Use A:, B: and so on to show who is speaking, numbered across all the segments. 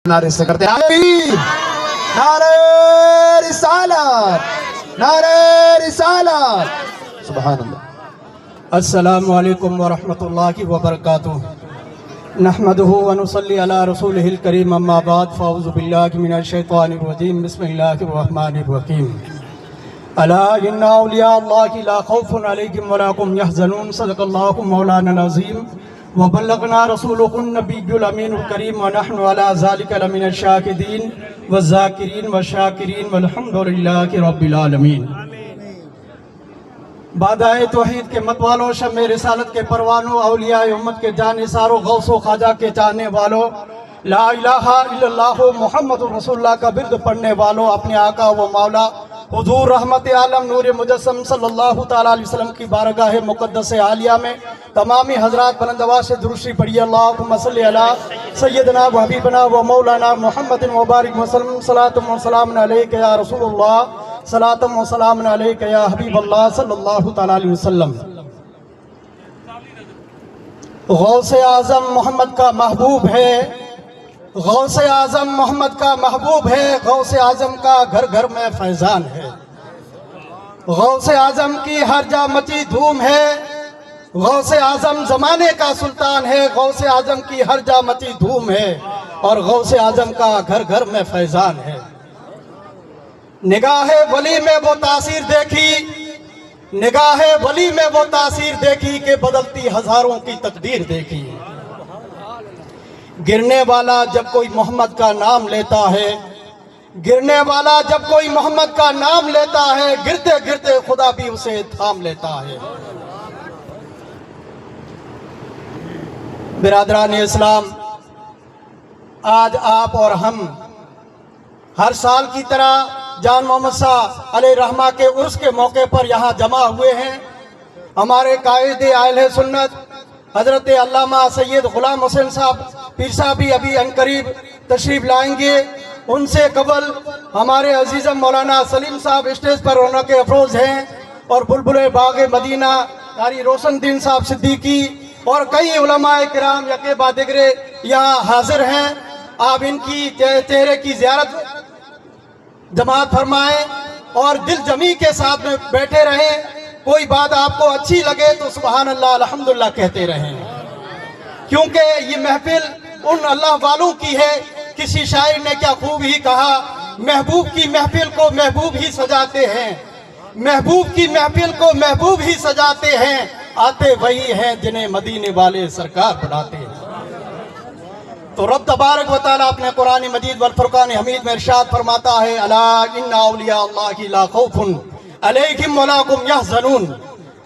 A: نعرے سے کرتے ہیں نعرہ رسالت، نعرہ رسالت، سبحان اللہ۔
B: السلام علیکم ورحمۃ اللہ وبرکاتہ۔ نحمدہ ونصلی علی رسولہ الکریم، اما بعد فاعوذ باللہ من الشیطان الرجیم، بسم اللہ الرحمن الرحیم۔ الا ان اولیاء اللہ لا خوف علیہم ولا هم یحزنون، صدق اللہ مولانا العظیم وبلغنا رسولہ النبی الامین الکریم، ونحن علی ذلک لمن الشاہدین والذاکرین والشاکرین والحمد للہ رب العالمین۔ بادائے توحید کے مت والوں، شمع رسالت کے پروانوں، اولیاء امت کے جانثاروں، غوث و خواجہ کے چاہنے والوں، لا الہ الا اللہ محمد رسول اللہ کا برد پڑھنے والوں، اپنے آقا و مولا حضور رحمت عالم نور مجسم صلی اللہ تعالیٰ علیہ وسلم کی بارگاہ مقدس عالیہ میں تمامی حضرات بلند آواز سے درود شریف پڑھیے۔ اللہم صلی علی سیدنا و حبیبنا و مولانا محمد مبارک وسلم، صلاۃ و سلام علیک یا رسول اللہ، صلاۃ و سلام علیک یا حبیب اللہ صلی اللہ تعالیٰ علیہ وسلم۔ غوث اعظم محمد کا محبوب ہے، غوث اعظم محمد کا محبوب ہے، غوث اعظم کا گھر گھر میں فیضان ہے، غوث اعظم کی ہر جا مچی دھوم ہے، غوث اعظم زمانے کا سلطان ہے، غوث اعظم کی ہر جا مچی دھوم ہے، اور غوث اعظم کا گھر گھر میں فیضان ہے۔ نگاہ ولی میں وہ تاثیر دیکھی، نگاہ ولی میں وہ تاثیر دیکھی کہ بدلتی ہزاروں کی تقدیر دیکھی۔ گرنے والا جب کوئی محمد کا نام لیتا ہے، گرنے والا جب کوئی محمد کا نام لیتا ہے، گرتے گرتے خدا بھی اسے تھام لیتا ہے۔ برادران اسلام، آج آپ اور ہم ہر سال کی طرح جان محمد صاحب علیہ رحمہ کے عرس کے موقع پر یہاں جمع ہوئے ہیں۔ ہمارے قائد اہل سنت حضرت علامہ سید غلام حسین صاحب پیر صاحب بھی ابھی عنقریب تشریف لائیں گے۔ ان سے قبل ہمارے عزیزم مولانا سلیم صاحب اسٹیج پر رونق افروز ہیں، اور بلبل باغ مدینہ قاری روشن دین صاحب صدیقی اور کئی علماء کرام یکے بعد دیگرے یہاں حاضر ہیں۔ آپ ان کی چہرے کی زیارت جماعت فرمائیں اور دل جمی کے ساتھ میں بیٹھے رہیں۔ کوئی بات آپ کو اچھی لگے تو سبحان اللہ الحمدللہ کہتے رہیں، کیونکہ یہ محفل ان اللہ والوں کی ہے۔ کسی شاعر نے کیا خوب ہی کہا، محبوب کی محفل کو محبوب ہی سجاتے ہیں، محبوب کی محفل کو محبوب ہی سجاتے ہیں، آتے وہی ہیں جنہیں مدینے والے سرکار بڑھاتے ہیں۔ تو رب تبارک و تعالیٰ اپنے قرآن مجید والفرقان حمید میں ارشاد فرماتا ہے، الا ان اولیاء اللہ لا خوف علیہم ولا هم یحزنون،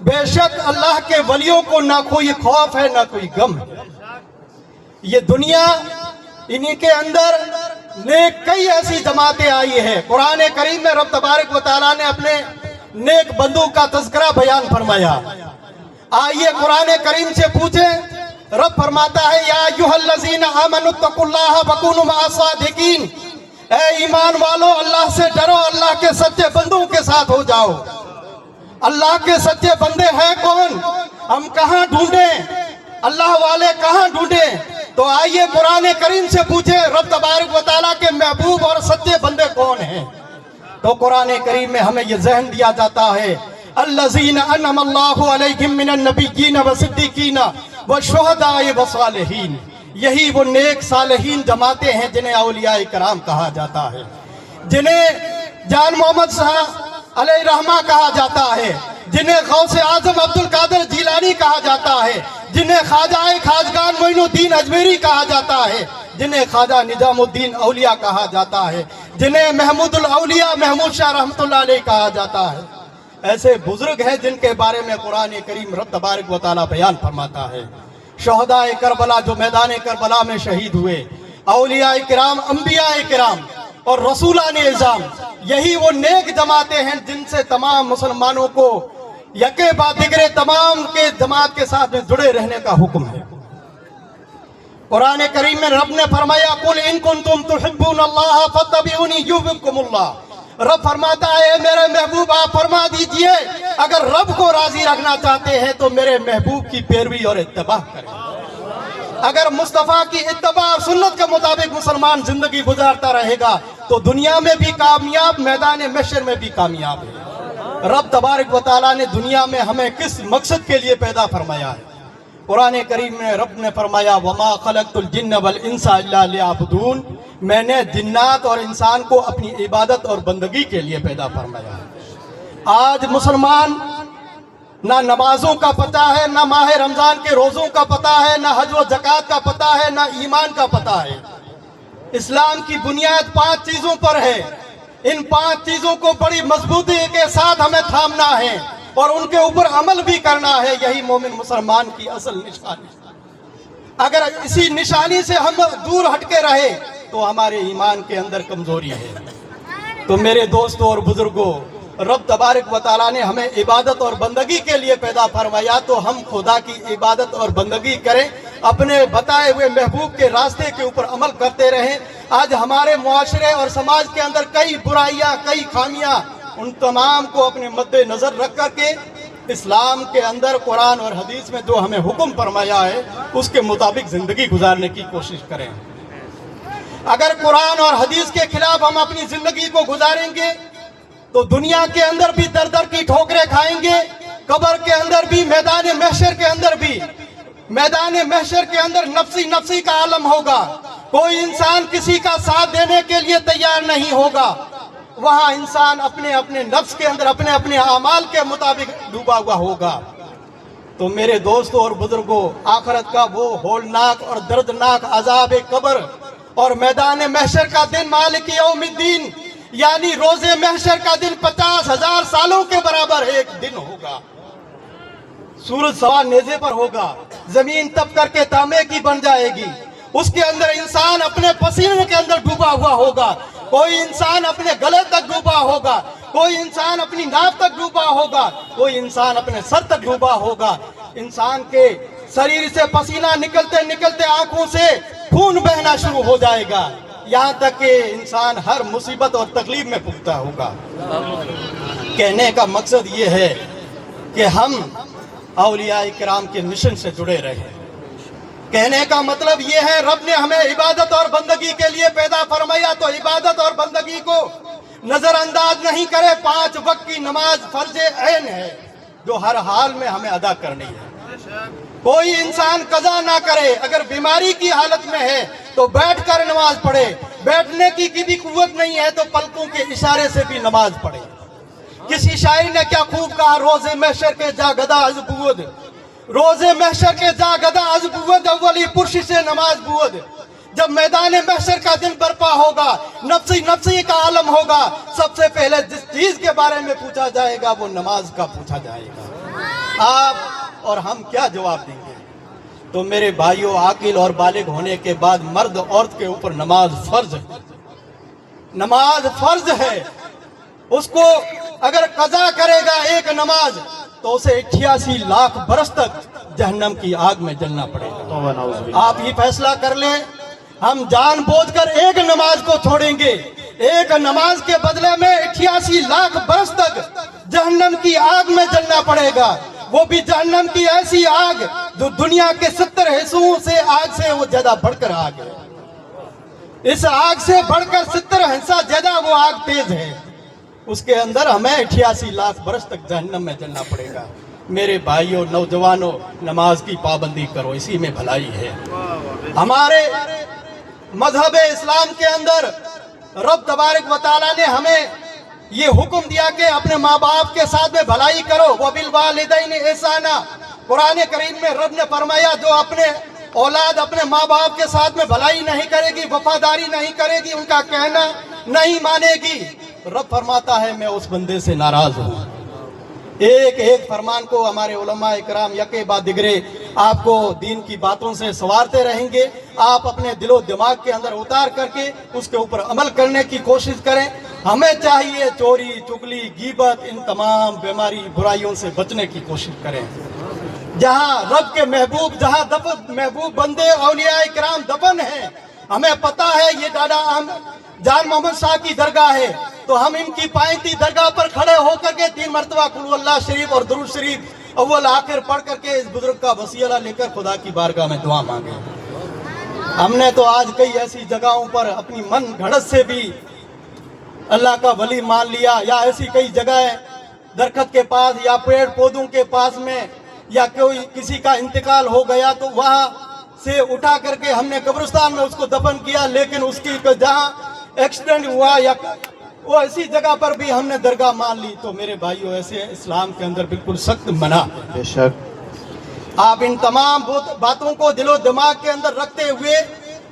B: بے شک اللہ کے ولیوں کو نہ کوئی خوف ہے نہ کوئی غم ہے۔ یہ دنیا انہی کے اندر نیک کئی ایسی جماعتیں آئی ہیں۔ قرآن کریم میں رب تبارک و تعالیٰ نے اپنے نیک بندوں کا تذکرہ بیان فرمایا۔ آئیے قرآن کریم سے پوچھیں، رب فرماتا ہے یا ایھا الذین آمنوا اتقوا اللہ وکونوا مع الصادقین، اے ایمان والو اللہ سے ڈرو، اللہ کے سچے بندوں کے ساتھ ہو جاؤ۔ اللہ کے سچے بندے ہیں کون؟ ہم کہاں ڈھونڈیں؟ اللہ والے کہاں ڈھونڈیں؟ تو آئیے قرآن کریم سے پوچھیں رب تبارک و تعالیٰ کے محبوب اور سچے بندے کون ہیں؟ تو قرآن کریم میں ہمیں یہ ذہن دیا جاتا ہے، الذین انعم اللہ علیہم من النبیین والصدیقین والشہداء والصالحین، یہی وہ نیک صالحین جماعتیں ہیں جنہیں اولیاء کرام کہا جاتا ہے، جنہیں جان محمد صاحب علیہ رحمہ کہا جاتا ہے، جنہیں غوث اعظم عبد القادر جیلانی کہا جاتا ہے، جنہیں خواجہ خواجگان معین الدین اجمیری کہا جاتا ہے، جنہیں خواجہ نظام الدین اولیاء کہا جاتا ہے، جنہیں محمود الاولیاء محمود شاہ رحمۃ اللہ علیہ کہا جاتا ہے۔ ایسے بزرگ ہیں جن کے بارے میں قرآن کریم رب تبارک و تعالیٰ بیان فرماتا ہے۔ شہداء کربلا جو میدان کربلا میں شہید ہوئے، اولیاء کرام، انبیاء کرام اور رسولان اعظام، یہی وہ نیک جماعتیں ہیں جن سے تمام مسلمانوں کو یکے بعد دیگرے تمام کے جماعت کے ساتھ میں جڑے رہنے کا حکم ہے۔ قرآن کریم میں رب نے فرمایا قل ان کنتم تحبون اللہ فاتبعونی یحببکم اللہ، رب فرماتا ہے میرے محبوب آپ فرما دیجئے اگر رب کو راضی رکھنا چاہتے ہیں تو میرے محبوب کی پیروی اور اتباع کریں۔ اگر مصطفیٰ کی اتباع اور سنت کے مطابق مسلمان زندگی گزارتا رہے گا تو دنیا میں بھی کامیاب، میدان محشر میں بھی کامیاب ہے۔ رب تبارک و تعالیٰ نے دنیا میں ہمیں کس مقصد کے لیے پیدا فرمایا ہے؟ قرآن کریم میں رب نے فرمایا وَمَا خَلَقْتُ الْجِنَّ وَالْإِنسَ إِلَّا لِيَعْبُدُونَ، میں نے جنات اور انسان کو اپنی عبادت اور بندگی کے لیے پیدا فرمایا ہے۔ آج مسلمان نہ نمازوں کا پتہ ہے، نہ ماہ رمضان کے روزوں کا پتہ ہے، نہ حج و زکوٰۃ کا پتہ ہے، نہ ایمان کا پتہ ہے۔ اسلام کی بنیاد 5 چیزوں پر ہے۔ ان 5 چیزوں کو بڑی مضبوطی کے ساتھ ہمیں تھامنا ہے اور ان کے اوپر عمل بھی کرنا ہے۔ یہی مومن مسلمان کی اصل نشانی ہے۔ اگر اسی نشانی سے ہم دور ہٹ کے رہے تو ہمارے ایمان کے اندر کمزوری ہے۔ تو میرے دوستوں اور بزرگوں، رب تبارک و تعالیٰ نے ہمیں عبادت اور بندگی کے لیے پیدا فرمایا، تو ہم خدا کی عبادت اور بندگی کریں، اپنے بتائے ہوئے محبوب کے راستے کے اوپر عمل کرتے رہیں۔ آج ہمارے معاشرے اور سماج کے اندر کئی برائیاں، کئی خامیاں، ان تمام کو اپنے مد نظر رکھ کر کے اسلام کے اندر قرآن اور حدیث میں جو ہمیں حکم فرمایا ہے اس کے مطابق زندگی گزارنے کی کوشش کریں۔ اگر قرآن اور حدیث کے خلاف ہم اپنی زندگی کو گزاریں گے تو دنیا کے اندر بھی در در کی ٹھوکریں کھائیں گے، قبر کے اندر بھی، میدان محشر کے اندر بھی۔ میدان محشر کے اندر نفسی نفسی کا عالم ہوگا، کوئی انسان کسی کا ساتھ دینے کے لیے تیار نہیں ہوگا۔ وہاں انسان اپنے اپنے نفس کے اندر، اپنے اپنے اعمال کے مطابق ڈوبا ہوا ہوگا۔ تو میرے دوستوں اور بزرگوں، آخرت کا وہ ہولناک اور دردناک عذاب قبر اور میدان محشر کا دن مالک یوم الدین، یعنی روز محشر کا دن 50,000 سالوں کے برابر ایک دن ہوگا۔ سورج سوا نیزے پر ہوگا، زمین تپ کر کے تانبے کی بن جائے گی، اس کے اندر انسان اپنے پسینے کے اندر ڈوبا ہوا ہوگا، کوئی انسان اپنے گلے تک ڈوبا ہوگا، کوئی انسان اپنی ناف تک ڈوبا ہوگا، کوئی انسان اپنے سر تک ڈوبا ہوگا۔ انسان کے شریر سے پسینہ نکلتے نکلتے آنکھوں سے خون بہنا شروع ہو جائے گا، یہاں تک کہ انسان ہر مصیبت اور تکلیف میں پھونکتا ہوگا۔ کہنے کا مقصد یہ ہے کہ ہم اولیاء کرام کے مشن سے جڑے رہے۔ کہنے کا مطلب یہ ہے رب نے ہمیں عبادت اور بندگی کے لیے پیدا فرمایا، تو عبادت اور بندگی کو نظر انداز نہیں کرے۔ 5 وقت کی نماز فرض عین ہے جو ہر حال میں ہمیں ادا کرنی ہے۔ کوئی انسان قضا نہ کرے، اگر بیماری کی حالت میں ہے تو بیٹھ کر نماز پڑھے، بیٹھنے کی بھی قوت نہیں ہے تو پلکوں کے اشارے سے بھی نماز پڑھے۔ کسی شاعر نے کیا خوب کہا، روز محشر کے جا گدا از بود، روز محشر کے جا گدا از بود، اولی پرش سے نماز بود۔ جب میدان محشر کا دن برپا ہوگا، نفسی نفسی کا عالم ہوگا، سب سے پہلے جس چیز کے بارے میں پوچھا جائے گا وہ نماز کا پوچھا جائے گا۔ آپ اور ہم کیا جواب دیں گے؟ تو میرے بھائیوں، عاقل اور بالغ ہونے کے بعد مرد عورت کے اوپر نماز فرض ہے۔ نماز فرض ہے، اس کو اگر قضا کرے گا ایک نماز تو اسے 88 لاکھ برس تک جہنم کی آگ میں جلنا پڑے گا۔ آپ یہ فیصلہ کر لیں، ہم جان بوجھ کر ایک نماز کو چھوڑیں گے، ایک نماز کے بدلے میں 88 لاکھ برس تک جہنم کی آگ میں جلنا پڑے گا، وہ بھی جہنم کی ایسی آگ جو دنیا کے 70 حصوں سے آگ سے وہ زیادہ بڑھ کر آگ ہے۔ اس آگ سے بڑھ کر 70 حصہ زیادہ وہ آگ تیز ہے، اس کے اندر ہمیں 88 لاکھ برس تک جہنم میں جلنا پڑے گا۔ میرے بھائیوں، نوجوانوں، نماز کی پابندی کرو، اسی میں بھلائی ہے۔ ہمارے مذہب اسلام کے اندر رب تبارک و تعالیٰ نے ہمیں یہ حکم دیا کہ اپنے ماں باپ کے ساتھ میں بھلائی کرو، وَبِالْوَالِدَيْنِ إِحْسَانًا۔ قرآن کریم میں رب نے فرمایا جو اپنے اولاد اپنے ماں باپ کے ساتھ میں بھلائی نہیں کرے گی، وفاداری نہیں کرے گی، ان کا کہنا نہیں مانے گی، رب فرماتا ہے میں اس بندے سے ناراض ہوں۔ ایک ایک فرمان کو ہمارے علماء اکرام یکے بعد دیگرے آپ کو دین کی باتوں سے سنوارتے رہیں گے۔ آپ اپنے دل و دماغ کے اندر اتار کر کے اس کے اوپر عمل کرنے کی کوشش کریں۔ ہمیں چاہیے چوری، چگلی، غیبت، ان تمام بیماری برائیوں سے بچنے کی کوشش کریں۔ جہاں رب کے محبوب، جہاں محبوب بندے اولیاء کرام دفن ہیں، ہمیں پتہ ہے یہ دادا جان محمد شاہ کی درگاہ ہے، تو ہم ان کی پائیتی درگاہ پر کھڑے ہو کر کے 3 مرتبہ قل اللہ شریف اور درود شریف اول آخر پڑھ کر کے اس بزرگ کا وصیلہ لے کر خدا کی بارگاہ میں دعا مانگیں۔ ہم نے تو آج کئی ایسی جگہوں پر اپنی من گھڑت سے بھی اللہ کا ولی مان لیا، یا ایسی کئی جگہیں درخت کے پاس یا پیڑ پودوں کے پاس میں، یا کوئی کسی کا انتقال ہو گیا تو وہاں سے اٹھا کر کے ہم نے قبرستان میں اس کو دفن کیا، لیکن اس کی جہاں ایکسیڈنٹ ہوا یا وہ ایسی جگہ پر بھی ہم نے درگاہ مان لی. تو میرے بھائیوں ایسے اسلام کے اندر بالکل سخت منع.
A: بے شک.
B: آپ ان تمام باتوں کو دل و دماغ کے اندر رکھتے ہوئے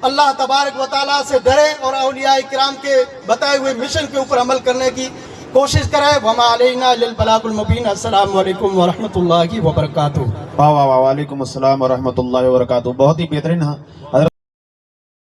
B: اللہ تبارک و تعالیٰ سے ڈریں اور اولیاء کرام کے بتائے ہوئے مشن کے اوپر عمل کرنے کی کوشش کریں. وما علینا الا البلاغ المبین. السلام علیکم ورحمۃ اللہ وبرکاتہ.
A: واہ واہ واہ. وعلیکم السلام ورحمۃ اللہ وبرکاتہ. بہت ہی بہترین. حضرت